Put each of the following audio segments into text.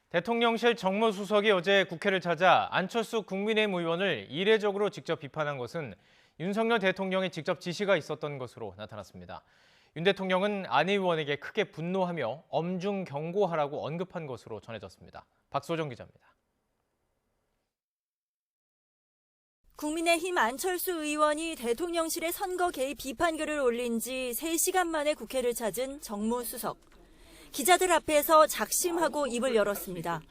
대통령실 정무수석이 어제 국회를 찾아 안철수 국민의힘 의원을 이례적으로 직접 비판한 것은 윤석열 대통령의 직접 지시가 있었던 것으로 나타났습니다. 윤 대통령은 안 의원에게 크게 분노하며 엄중 경고하라고 언급한 것으로 전해졌습니다. 박소정 기자입니다. 국민의힘 안철수 의원이 대통령실의 선거 개입 비판글을 올린 지 3시간 만에 국회를 찾은 정무수석. 기자들 앞에서 작심하고 입을 열었습니다.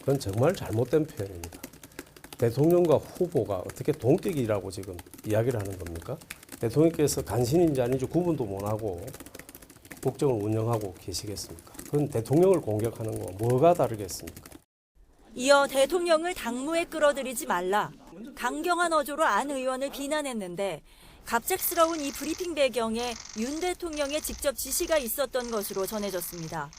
그건 정말 잘못된 표현입니다. 대통령과 후보가 어떻게 동격이라고 지금 이야기를 하는 겁니까? 대통령께서 간신인지 아닌지 구분도 못하고 국정을 운영하고 계시겠습니까? 그건 대통령을 공격하는 거 뭐가 다르겠습니까? 이어 대통령을 당무에 끌어들이지 말라. 강경한 어조로 안 의원을 비난했는데 갑작스러운 이 브리핑 배경에 윤 대통령의 직접 지시가 있었던 것으로 전해졌습니다.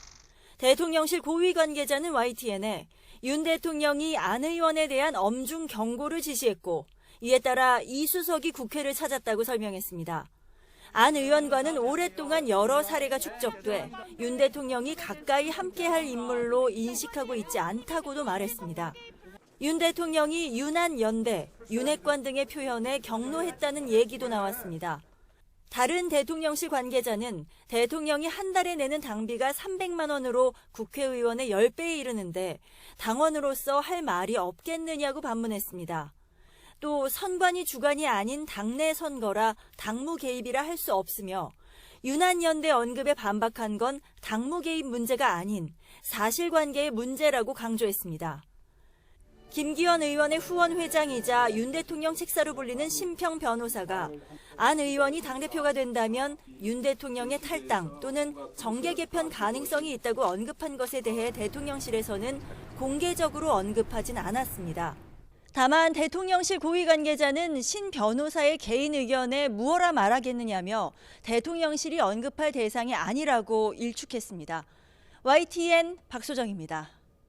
대통령실 고위 관계자는 YTN에 윤 대통령이 안 의원에 대한 엄중 경고를 지시했고 이에 따라 이 수석이 국회를 찾았다고 설명했습니다. 안 의원과는 오랫동안 여러 사례가 축적돼 윤 대통령이 가까이 함께할 인물로 인식하고 있지 않다고도 말했습니다. 윤 대통령이 윤한 연대, 윤핵관 등의 표현에 경로했다는 얘기도 나왔습니다. 다른 대통령실 관계자는 대통령이 한 달에 내는 당비가 300만 원으로 국회의원의 10배에 이르는데 당원으로서 할 말이 없겠느냐고 반문했습니다. 또 선관위 주관이 아닌 당내 선거라 당무 개입이라 할 수 없으며 윤한 연대 언급에 반박한 건 당무 개입 문제가 아닌 사실관계의 문제라고 강조했습니다. 김기현 의원의 후원 회장이자 윤 대통령 책사로 불리는 심평 변호사가 안 의원이 당대표가 된다면 윤 대통령의 탈당 또는 정계 개편 가능성이 있다고 언급한 것에 대해 대통령실에서는 공개적으로 언급하진 않았습니다. 다만 대통령실 고위 관계자는 신 변호사의 개인 의견에 무엇라 말하겠느냐며 대통령실이 언급할 대상이 아니라고 일축했습니다. YTN 박소정입니다.